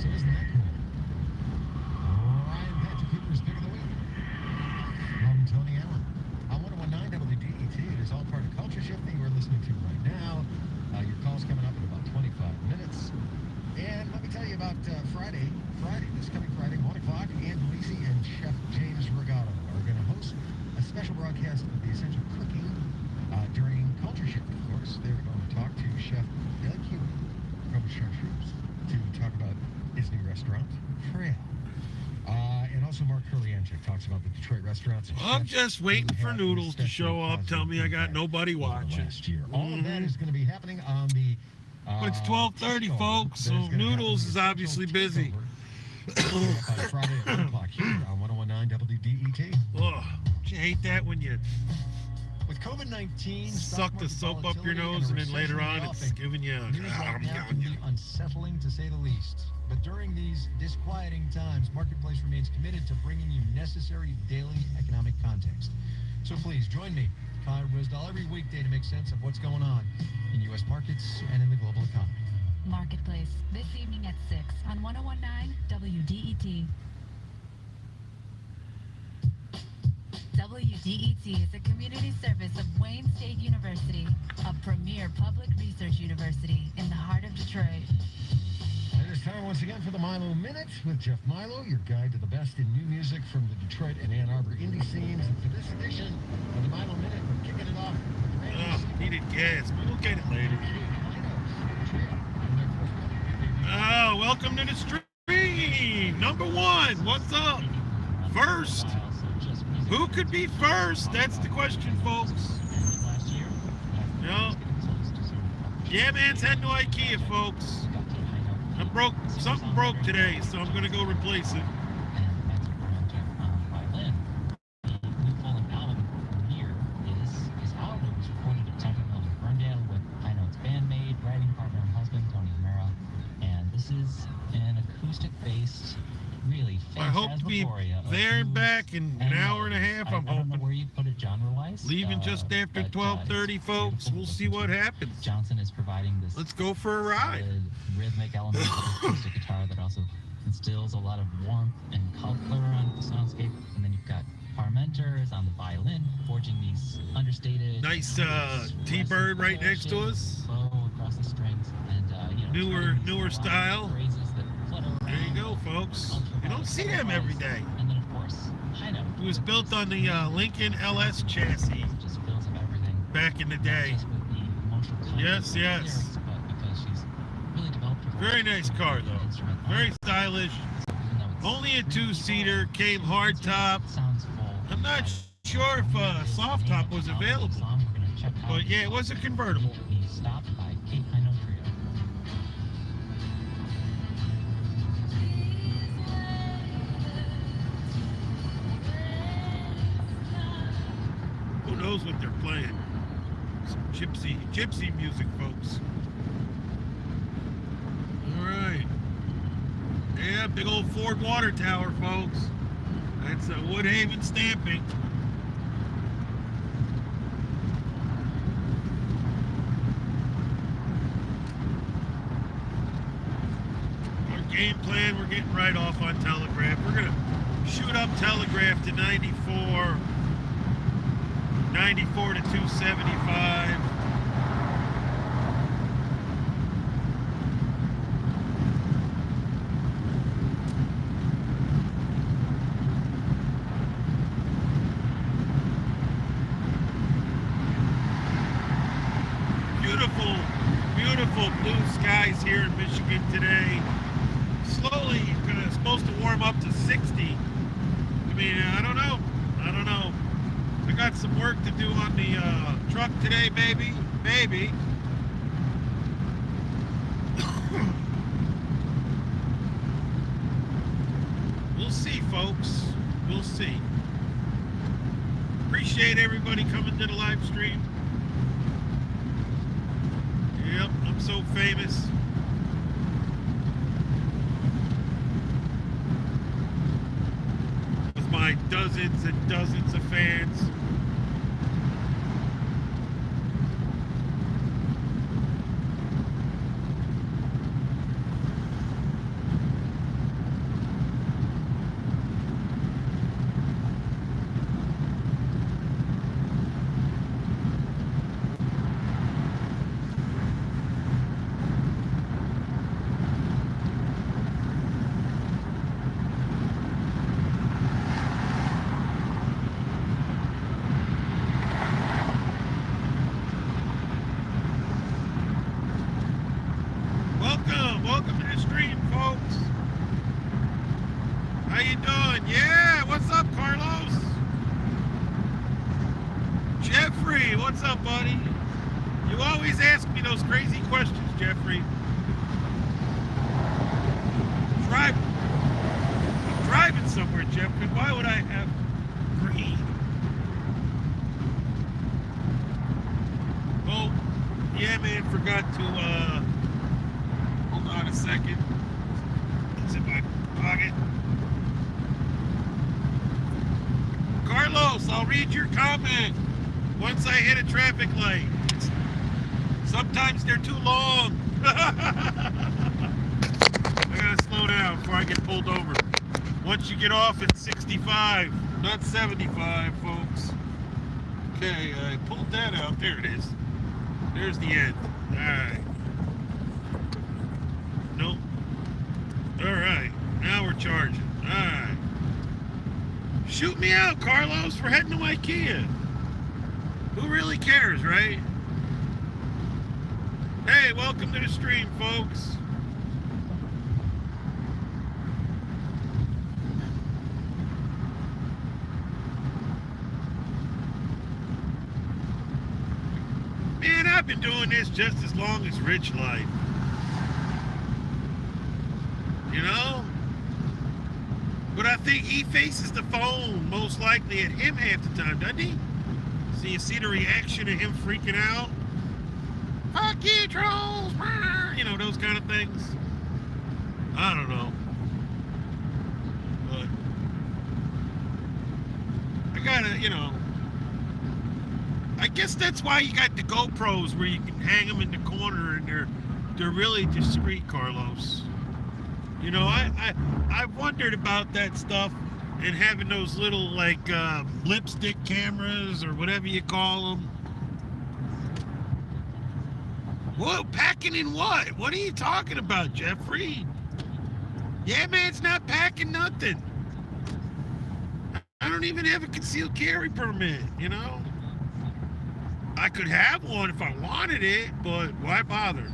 So isn't that cool? Ryan Patrick Cooper's Pick of the Week. I'm Tony Allen. On 1019 WDET, it is all part of Culture Shift that you are listening to right now. Your call's coming up in about 25 minutes. And let me tell you about Friday, this coming Friday, 1 o'clock, Ann Delisi and Chef James Regato are going to host a special broadcast of the essential cooking during Culture Shift, of course. They're going to talk to Chef Doug Hewitt from Chartreuse to talk about his new restaurant, Trail. And also Mark Kurlianchik talks about the Detroit restaurants. I'm just waiting for Noodles to show up. Tell me I got nobody watching. All of that is going to be happening on the... It's 12:30, folks, so Noodles is obviously busy. Friday at 1 o'clock here on 1019 WDET. Oh, you hate that when you With COVID-19, suck the soap up your nose and then later on it's giving you news right now can be unsettling to say the least. But during these disquieting times, Marketplace remains committed to bringing you necessary daily economic context. So please join me, Kyle Rizdahl, every weekday to make sense of what's going on in U.S. markets and in the global economy. Marketplace, this evening at 6 on 1019 WDET. WDET is a community service of Wayne State University, a premier public research university in the heart of Detroit. It is time once again for the Milo Minute with Jeff Milo, your guide to the best in new music from the Detroit and Ann Arbor indie scenes. And for this edition of the Milo Minute, we're kicking it off with brand new single. Needed gas, but we'll get it later. Oh, welcome to the stream. Number one, what's up? First. Who could be first? That's the question, folks. No. Yeah, man's heading to IKEA, folks. I broke, something broke today, so I'm going to go replace it. I hope to be there and back in an hour and a half. I'm hoping. Where you put it genre-wise. Leaving just after 12:30, folks. We'll see what happens. Johnson is providing this. Let's go for a ride. Rhythmic element of acoustic guitar that also instills a lot of warmth and color on the soundscape. And then you've got Parmenter is on the violin, forging these understated. Nice T-Bird right next to us. Flow across the strings and newer style. There you go, folks. You don't see them every day. And then, of course, high note. It was built on the Lincoln LS chassis Just fills up everything. back in the day. Just with the emotional content Yes, of the yes. lyrics, but because she's really developed her Very voice nice as car, an though. instrument. Very stylish. So even though it's Only a really two-seater, cool, came hardtop. sounds full. I'm not sure if soft top was available. But yeah, it was a convertible. He stopped by Kate Hino Trio. Who knows what they're playing? Some gypsy music, folks. All right. Yeah, big old Ford water tower, folks. That's a Woodhaven stamping. Our game plan, we're getting right off on Telegraph. We're going to shoot up Telegraph to 94 to 275. Beautiful blue skies here in Michigan today. Slowly, supposed to warm up to 60. I mean, I don't know. I got some work to do on the truck today, baby. We'll see, folks. We'll see. Appreciate everybody coming to the live stream. Yep, I'm so famous. With my dozens and dozens of fans. up, buddy? You always ask me those crazy questions, Jeffrey. I'm driving somewhere, Jeffrey. Why would I have green? Oh, yeah, man, forgot to, hold on a second. It's in my pocket. Carlos, I'll read your comment once I hit a traffic light. Sometimes they're too long. I gotta slow down before I get pulled over. Once you get off at 65, not 75, folks. Okay, I pulled that out. There it is. There's the end. Alright. Nope. Alright. Now we're charging. Alright. Shoot me out, Carlos. We're heading to IKEA. Who really cares, right? Hey, welcome to the stream, folks. Man, I've been doing this just as long as Rich Life. You know? But I think he faces the phone most likely at him half the time, doesn't he? So you see the reaction of him freaking out? Fuck you, trolls! You know, those kind of things. I don't know. But I gotta, you know, I guess that's why you got the GoPros where you can hang them in the corner and they're really discreet, Carlos. You know, I've wondered about that stuff and having those little like lipstick cameras or whatever you call them. Whoa, packing in what? What are you talking about, Jeffrey? Yeah, man, it's not packing nothing. I don't even have a concealed carry permit, you know? I could have one if I wanted it, but why bother?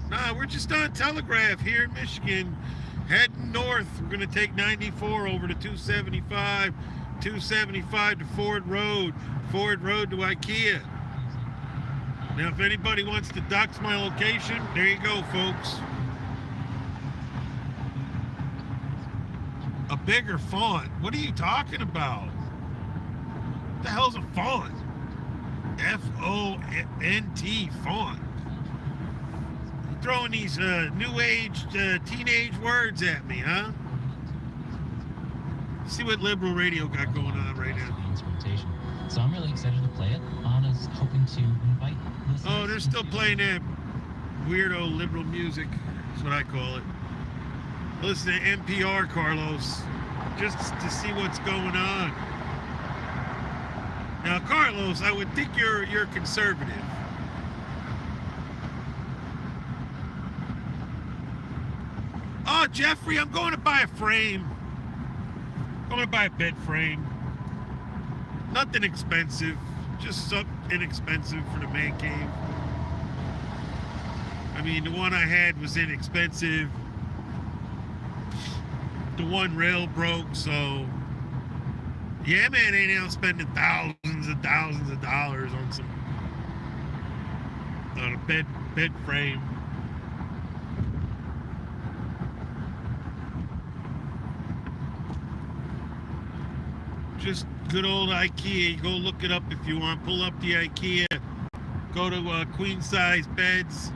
Nah, we're just on Telegraph here in Michigan, heading north. We're gonna take 94 over to 275, 275 to Ford Road to IKEA. Now, if anybody wants to dox my location, there you go, folks. A bigger font? What are you talking about? What the hell's a font? F-O-N-T, font. You're throwing these new age, teenage words at me, huh? See what liberal radio got going on right now. Instrumentation. So I'm really excited to play it. Anna's hoping to invite listeners. Oh, they're still playing that weirdo liberal music. That's what I call it. Listen to NPR, Carlos, just to see what's going on. Now, Carlos, I would think you're conservative. Oh, Jeffrey, I'm going to buy a frame. I'm going to buy a bed frame. Nothing expensive, just something inexpensive for the man cave. I mean, the one I had was inexpensive. The one rail broke, so yeah, man, ain't out spending thousands of dollars on a bed frame. Just good old IKEA. Go look it up if you want. Pull up the IKEA. Go to queen size beds,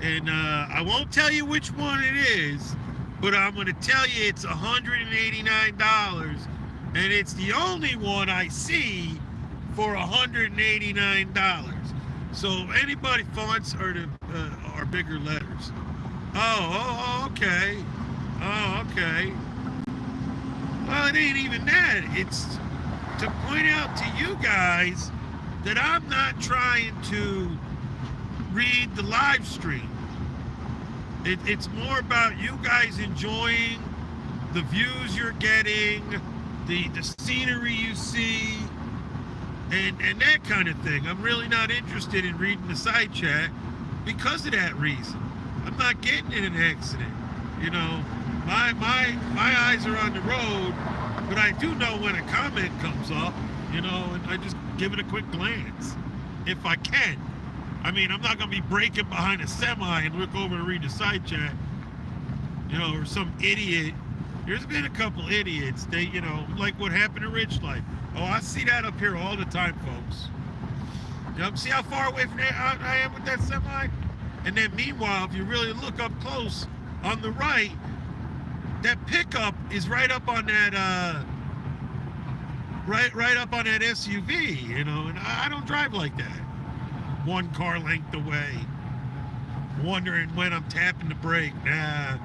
and I won't tell you which one it is, but I'm going to tell you it's $189, and it's the only one I see for $189. So anybody fonts are bigger letters. Oh, okay. Oh, okay. Well, it ain't even that. It's to point out to you guys that I'm not trying to read the live stream. It's more about you guys enjoying the views you're getting, the scenery you see, and that kind of thing. I'm really not interested in reading the side chat because of that reason. I'm not getting in an accident. You know, my eyes are on the road, but I do know when a comment comes up, you know, and I just give it a quick glance. if I can. I mean, I'm not going to be breaking behind a semi and look over to read the side chat, you know, or some idiot. There's been a couple idiots, they, you know, like what happened to Rich Life. Oh, I see that up here all the time, folks. You know, see how far away from there I am with that semi? And then meanwhile, if you really look up close on the right, that pickup is right up on that, right up on that SUV, you know, and I don't drive like that. One car length away, wondering when I'm tapping the brake. Nah.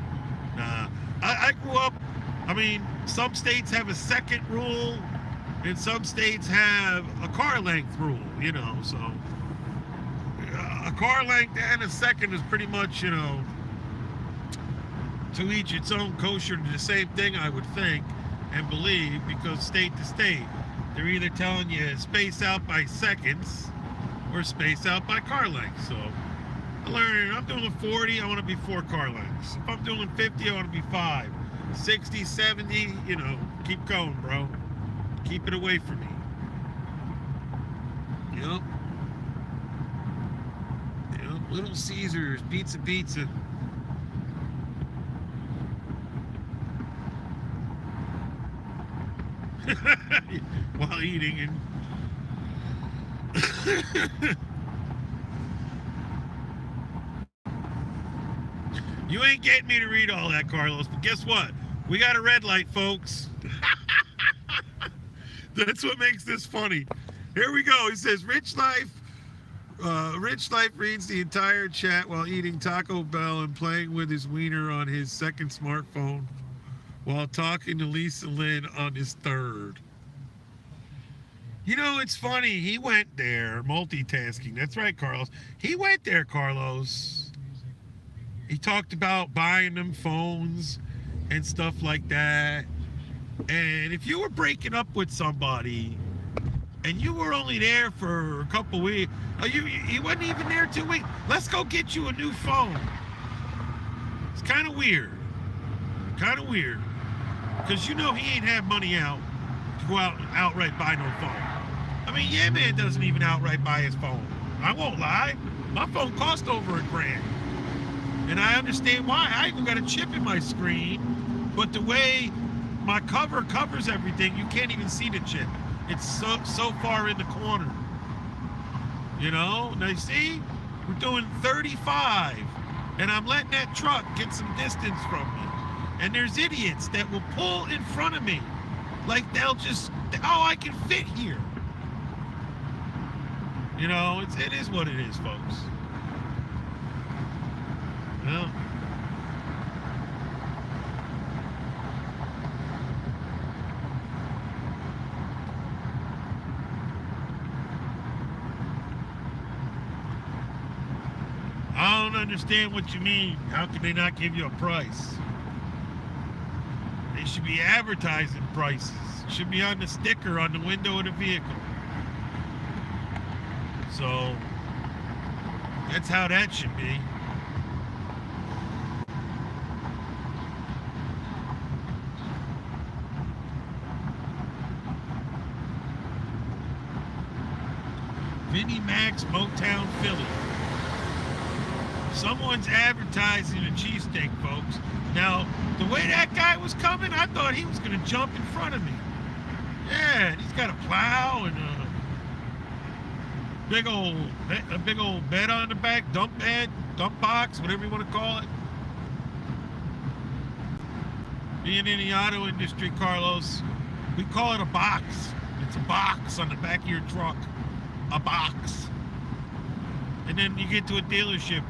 I grew up, I mean, some states have a second rule, and some states have a car length rule, you know, so a car length and a second is pretty much, you know, to each its own, kosher to the same thing, I would think and believe, because state to state, they're either telling you space out by seconds or space out by car length. So I learned, I'm doing 40, I want to be 4 car lengths. If I'm doing 50, I want to be 5. 60, 70, you know, keep going, bro. Keep it away from me. Yep. Yep. Little Caesars, pizza. While eating and you ain't getting me to read all that, Carlos, but guess what? We got a red light, folks. That's what makes this funny. Here we go. He says, Rich Life reads the entire chat while eating Taco Bell and playing with his wiener on his second smartphone while talking to Lisa Lynn on his third. You know, it's funny. He went there, multitasking. That's right, Carlos. He went there, Carlos. He talked about buying them phones and stuff like that. And if you were breaking up with somebody and you were only there for a couple weeks, you wasn't even there 2 weeks. Let's go get you a new phone. It's kind of weird. Because you know he ain't have money out to go out and outright buy no phone. I mean, yeah, man doesn't even outright buy his phone. I won't lie. My phone cost over $1,000. And I understand why. I even got a chip in my screen, but the way my cover covers everything, you can't even see the chip. It's so far in the corner. You know? Now, you see? We're doing 35, and I'm letting that truck get some distance from me. And there's idiots that will pull in front of me. Like, they'll just, oh, I can fit here. You know, it is what it is, folks. Well, I don't understand what you mean. How can they not give you a price? They should be advertising prices. It should be on the sticker on the window of the vehicle. So that's how that should be. Vinnie Mac's Motown Philly. Someone's advertising a cheesesteak, folks. Now, the way that guy was coming, I thought he was going to jump in front of me. Yeah, and he's got a plow and a big old bed on the back, dump bed, dump box, whatever you want to call it. Being in the auto industry, Carlos, we call it a box. It's a box on the back of your truck. A box. And then you get to a dealership,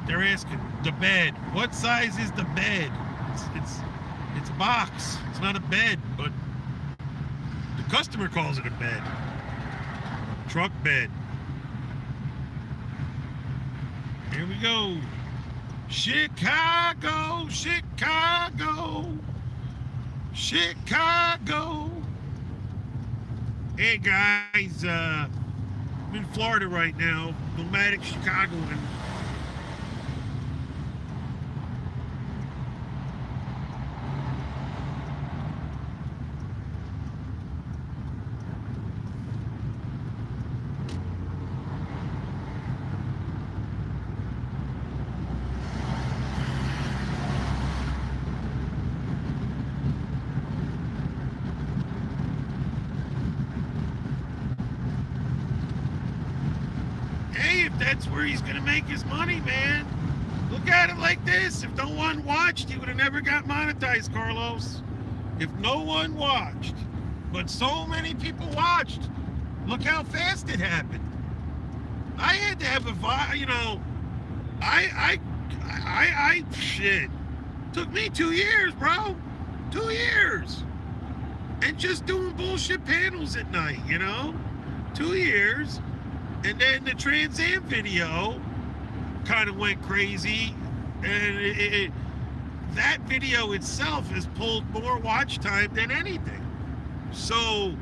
they're asking the bed. What size is the bed? It's a box. It's not a bed, but the customer calls it a bed. Truck bed. Here we go. Chicago, Chicago, Chicago. Hey guys, I'm in Florida right now, nomadic Chicagoan. that's where he's gonna make his money, man. Look at it like this. If no one watched, he would have never got monetized, Carlos. If no one watched. But so many people watched. Look how fast it happened. I had to have a, you know, shit. Took me 2 years, bro. 2 years. And just doing bullshit panels at night, you know? 2 years. And then the Trans Am video kind of went crazy. And that video itself has pulled more watch time than anything. So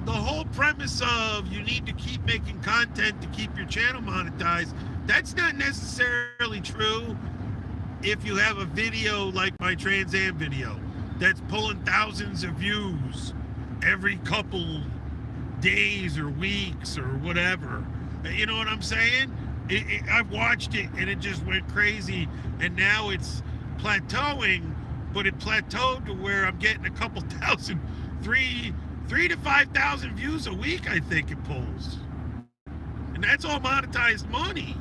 the whole premise of you need to keep making content to keep your channel monetized, that's not necessarily true if you have a video like my Trans Am video that's pulling thousands of views every couple days or weeks or whatever. You know what I'm saying? I've watched it and it just went crazy, and now it's plateauing, but it plateaued to where I'm getting a couple thousand, 3 to 5,000 views a week, I think it pulls. And that's all monetized money.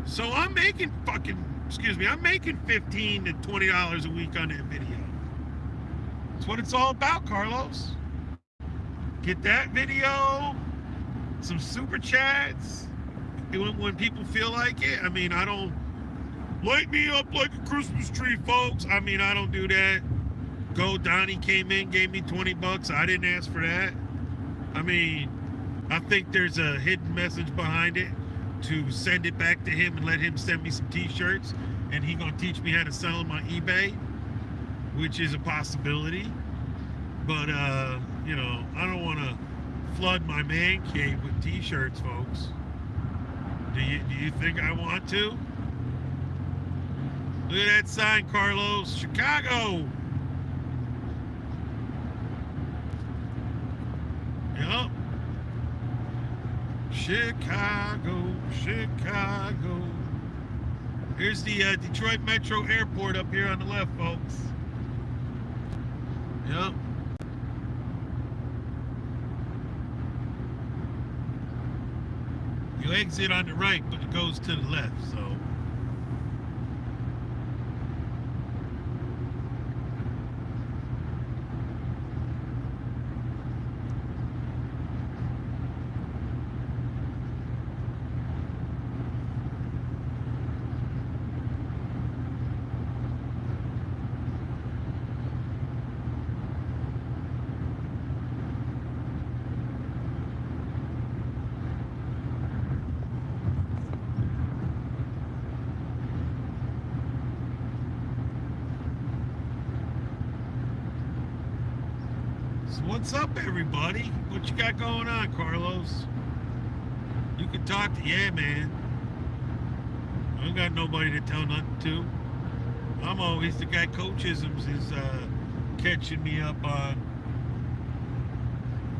So I'm making I'm making $15 to $20 a week on that video. That's what it's all about, Carlos. Get that video, some super chats, when people feel like it. I mean, I don't light me up like a Christmas tree, folks. I mean, I don't do that. Go Donnie came in, gave me $20. I didn't ask for that. I mean, I think there's a hidden message behind it to send it back to him and let him send me some t-shirts, and he gonna teach me how to sell them on eBay, which is a possibility. But you know, I don't want to flood my man cave with t-shirts, folks. Do you think I want to? Look at that sign, Carlos. Chicago. Yup. Chicago, Chicago. Here's the Detroit Metro Airport up here on the left, folks. Yep. You exit on the right, but it goes to the left, so. What's up, everybody? What you got going on, Carlos? You can talk to, yeah, man. I ain't got nobody to tell nothing to. I'm always the guy Coachisms is catching me up on.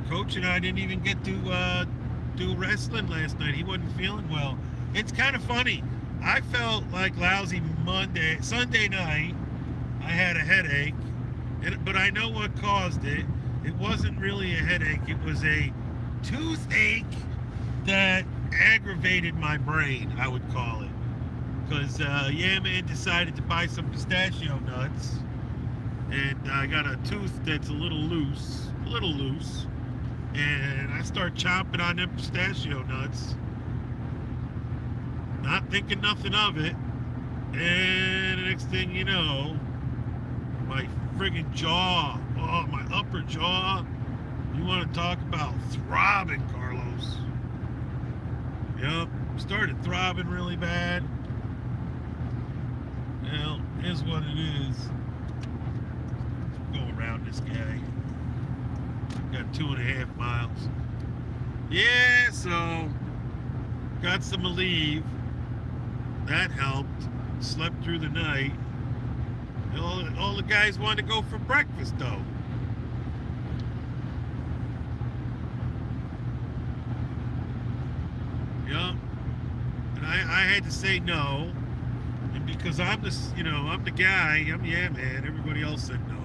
Coach and I didn't even get to do wrestling last night. He wasn't feeling well. It's kind of funny. I felt like lousy Sunday night. I had a headache, but I know what caused it. It wasn't really a headache. It was a toothache that aggravated my brain, I would call it. Because yeah, man decided to buy some pistachio nuts. And I got a tooth that's a little loose. And I start chomping on them pistachio nuts. Not thinking nothing of it. And the next thing you know, my friggin' jaw, oh, my upper jaw, you want to talk about throbbing, Carlos. Yep, started throbbing really bad. Well, here's what it is. Go around this guy. Got 2.5 miles. Yeah, so got some Aleve. That helped. Slept through the night. All the guys wanted to go for breakfast, though. Yeah. And I had to say no. And because I'm the guy, yeah, man. Everybody else said no.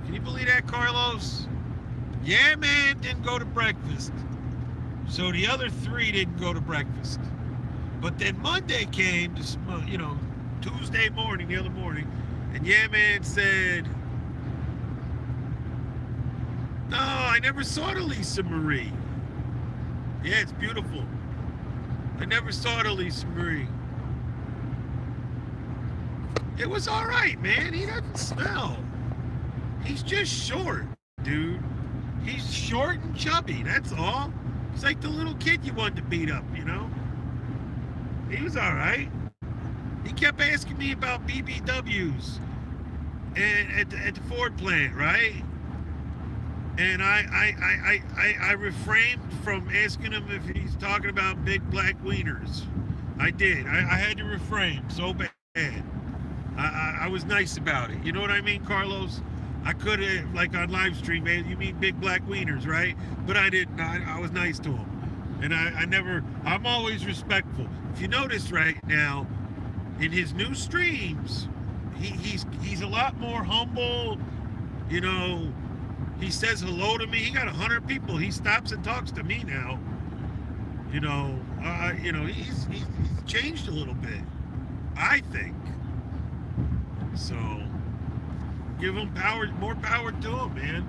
Can you believe that, Carlos? Yeah, man, didn't go to breakfast. So the other 3 didn't go to breakfast. But then Monday came, Tuesday morning, the other morning, and yeah, man said, no, I never saw the Lisa Marie. Yeah, it's beautiful. I never saw the Lisa Marie. It was all right, man. He doesn't smell. He's just short, dude. He's short and chubby, that's all. He's like the little kid you wanted to beat up, you know? He was all right. He kept asking me about BBWs and at the Ford plant, right? And I refrained from asking him if he's talking about big black wieners. I did. I had to refrain so bad. I was nice about it. You know what I mean, Carlos? I could have, like on live stream, man, you mean big black wieners, right? But I didn't. I was nice to him. And I'm always respectful. If you notice right now, in his new streams, he's a lot more humble. You know, he says hello to me. He got 100 people. He stops and talks to me now. He's changed a little bit, I think. So give him power, more power to him, man.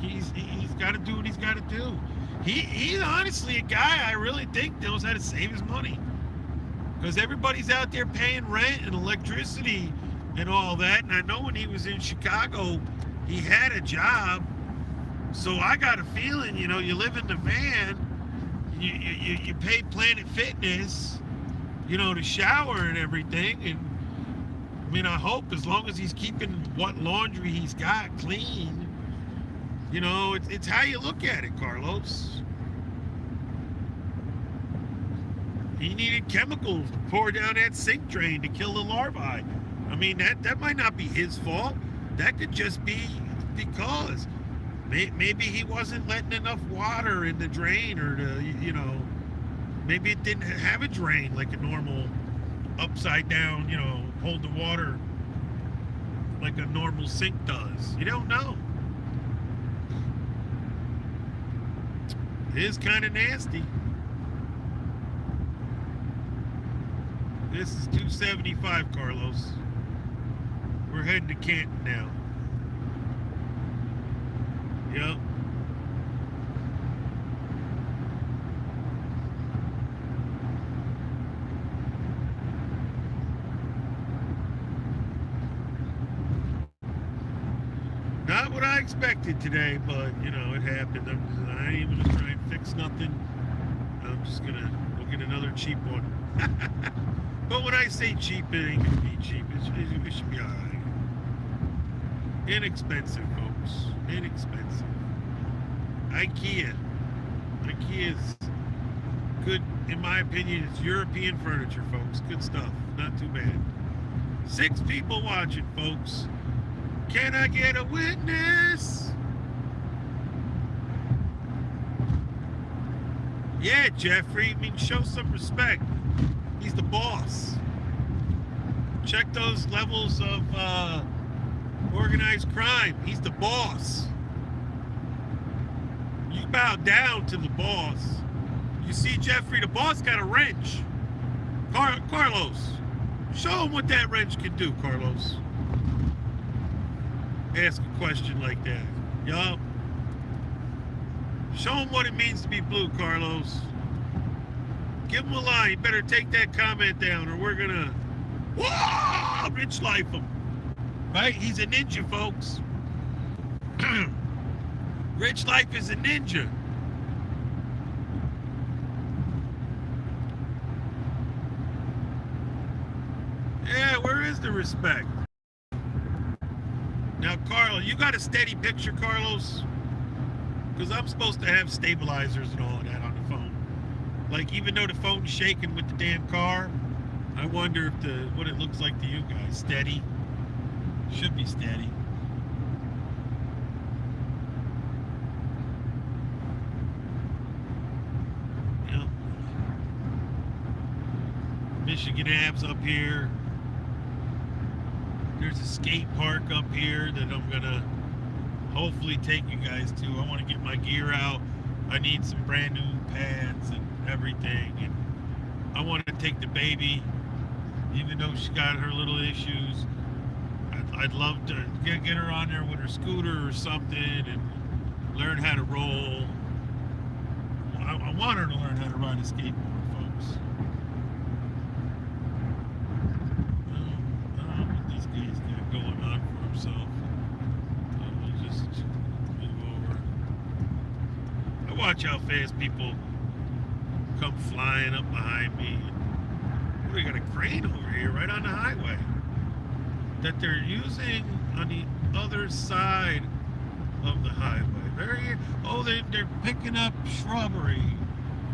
He's got to do what he's got to do. He's honestly a guy I really think knows how to save his money, because everybody's out there paying rent and electricity and all that. And I know when he was in Chicago, he had a job. So I got a feeling, you live in the van, you pay Planet Fitness, to shower and everything. And I mean, I hope as long as he's keeping what laundry he's got clean, it's how you look at it, Carlos. He needed chemicals to pour down that sink drain to kill the larvae. I mean, that might not be his fault. That could just be because maybe he wasn't letting enough water in the drain, or maybe it didn't have a drain like a normal upside down, hold the water like a normal sink does. You don't know. It is kind of nasty. This is 275, Carlos. We're heading to Canton now. Yep. Not what I expected today, but it happened. I ain't even gonna try and fix nothing. I'm just gonna go get another cheap one. But when I say cheap, it ain't gonna be cheap. It should be alright. Inexpensive, folks. Inexpensive. IKEA. IKEA's good, in my opinion. It's European furniture, folks. Good stuff. Not too bad. 6 people watching, folks. Can I get a witness? Yeah, Jeffrey. I mean, show some respect. He's the boss. Check those levels of organized crime. He's the boss. You bow down to the boss. You see, Jeffrey, the boss got a wrench. Carlos, show him what that wrench can do, Carlos. Ask a question like that. Yup. Show him what it means to be blue, Carlos. Give him a line. You better take that comment down, or we're gonna rich life him. Right? He's a ninja, folks. Rich life is a ninja. Yeah, where is the respect? Now, Carlos, you got a steady picture, Carlos? Because I'm supposed to have stabilizers and all of that on the phone. Like, even though the phone's shaking with the damn car, I wonder if what it looks like to you guys. Steady? Should be steady. Yep. Michigan Abs up here. There's a skate park up here that I'm gonna hopefully take you guys to. I want to get my gear out. I need some brand new pads and everything. And I want to take the baby, even though she's got her little issues. I'd love to get her on there with her scooter or something and learn how to roll. I want her to learn how to ride a skateboard, folks. I don't know what this guy's got going on for himself. We'll just move over. I watch how fast people come flying up behind me. We got a crane over here right on the highway that they're using on the other side of the highway. They're picking up shrubbery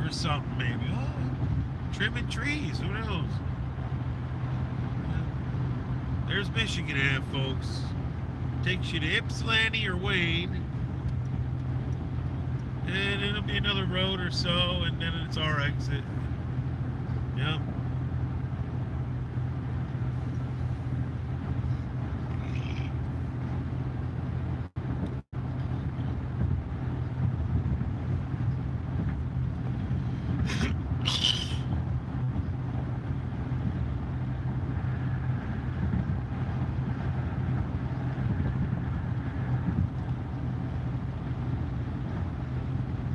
or something maybe. Oh, trimming trees, who knows? There's Michigan Ave, folks. Takes you to Ypsilanti or Wayne. And it'll be another road or so, and then it's our exit. Yep.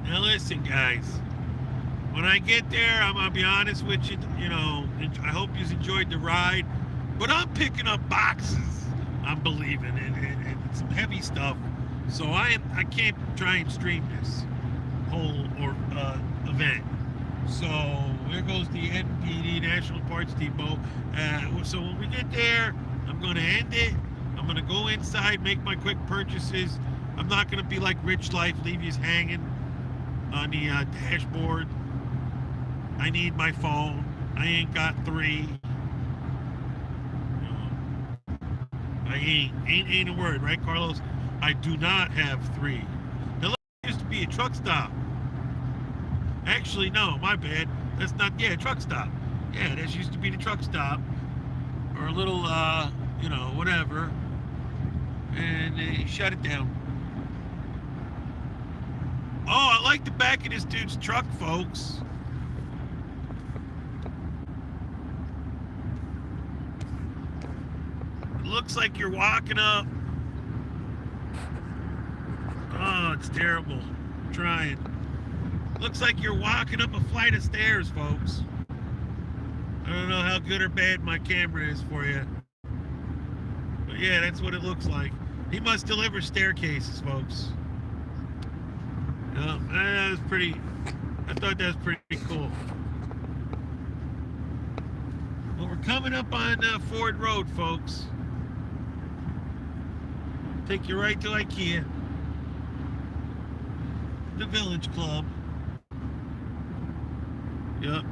Now listen, guys. When I get there, I'm gonna be honest with you. You know, I hope you enjoyed the ride, but I'm picking up boxes. I'm believing and some heavy stuff. So I can't try and stream this whole event. So there goes the NPD National Parts Depot. So when we get there, I'm gonna end it. I'm gonna go inside, make my quick purchases. I'm not gonna be like Rich Life, leave you hanging on the dashboard. I need my phone. I ain't got 3. I ain't a word, right, Carlos? I do not have 3. Now, it used to be a truck stop. Actually, no, my bad. That's not, truck stop. Yeah, this used to be the truck stop. Or a little, whatever. And they shut it down. Oh, I like the back of this dude's truck, folks. It looks like you're walking up. Oh, it's terrible. I'm trying. Looks like you're walking up a flight of stairs, folks. I don't know how good or bad my camera is for you. But yeah, that's what it looks like. He must deliver staircases, folks. Yeah, that was pretty. I thought that was pretty cool. Well, we're coming up on Ford Road, folks. Take you right to IKEA, the Village Club. Yep.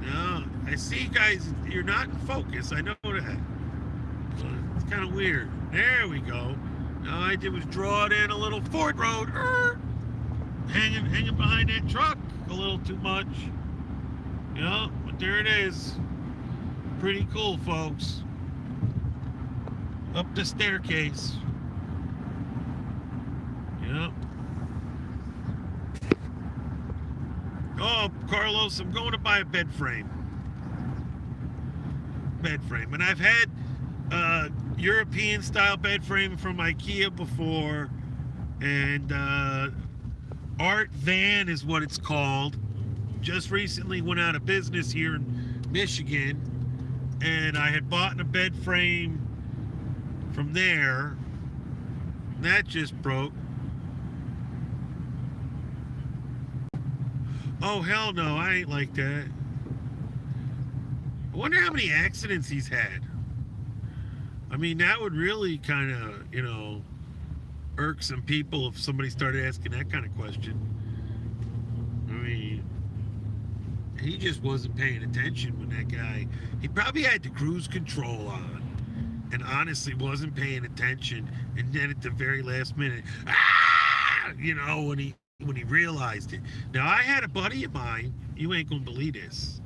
Yeah, I see, guys. You're not in focus. I know that. So it's kind of weird. There we go. All I did was draw it in a little Ford Road, hanging behind that truck a little too much. Yeah, but there it is. Pretty cool, folks. Up the staircase. Yep. Oh, Carlos, I'm going to buy a bed frame. And I've had European style bed frame from IKEA before, and Art Van is what it's called. Just recently went out of business here in Michigan, and I had bought a bed frame from there. That just broke. Oh, hell no, I ain't like that. I wonder how many accidents he's had. I mean, that would really kind of, irk some people if somebody started asking that kind of question. I mean, he just wasn't paying attention when that guy, he probably had the cruise control on and honestly wasn't paying attention. And then at the very last minute, when he realized it. Now, I had a buddy of mine, you ain't gonna believe this.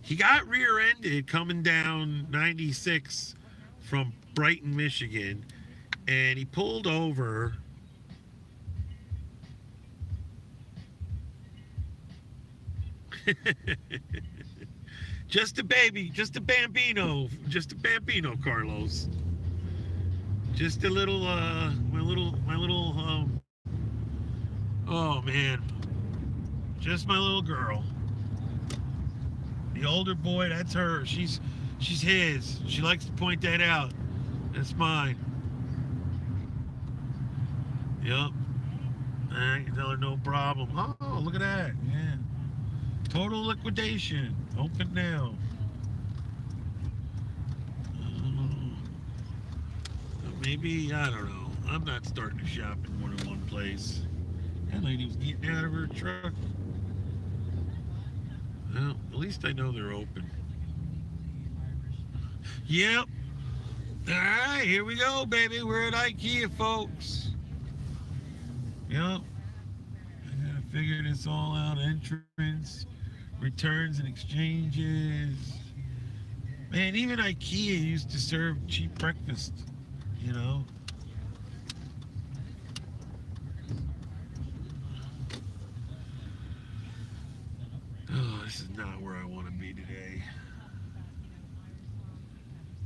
He got rear-ended coming down 96 from Brighton, Michigan, and he pulled over. Just a baby, just a bambino, Carlos. Just a little, my little, oh man, just my little girl. The older boy, that's her. She's his. She likes to point that out. That's mine. Yep. I can tell her no problem. Oh, look at that. Yeah. Total liquidation. Open now. Maybe, I don't know. I'm not starting to shop in more than one place. That lady was getting out of her truck. Well, at least I know they're open. Yep. All right, here we go, baby. We're at IKEA, folks. Yep. I gotta figure this all out. Entrance, returns and exchanges. Man, even IKEA used to serve cheap breakfast, you know. Oh, this is not where I want to be today.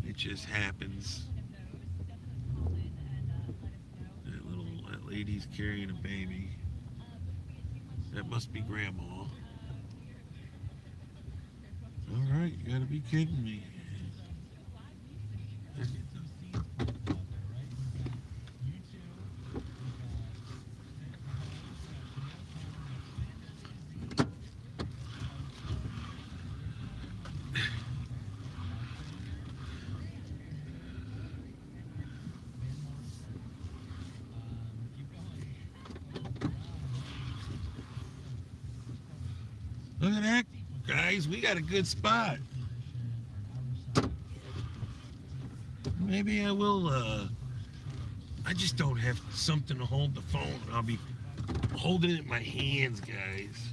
It just happens. That lady's carrying a baby. That must be grandma. All right, you gotta be kidding me. Look at that, guys. We got a good spot. Maybe I will, I just don't have something to hold the phone. I'll be holding it in my hands, guys.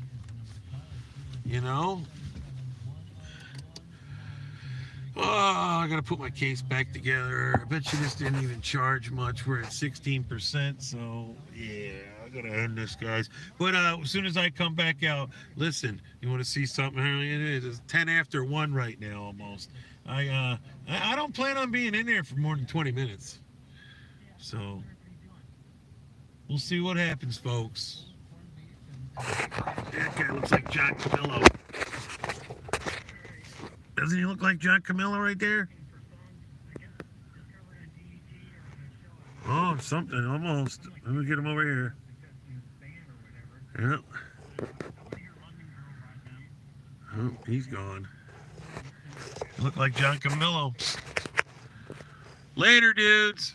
You know? Oh, I gotta put my case back together. I bet you this didn't even charge much. We're at 16%, so yeah, I gotta end this, guys. But as soon as I come back out, listen, you want to see something? It is 10 after 1 right now, almost. I don't plan on being in there for more than 20 minutes. So we'll see what happens, folks. That guy looks like John Camillo. Doesn't he look like John Camillo right there? Oh, something, almost. Let me get him over here. Yep. Oh, he's gone. Look like John Camillo. Later, dudes.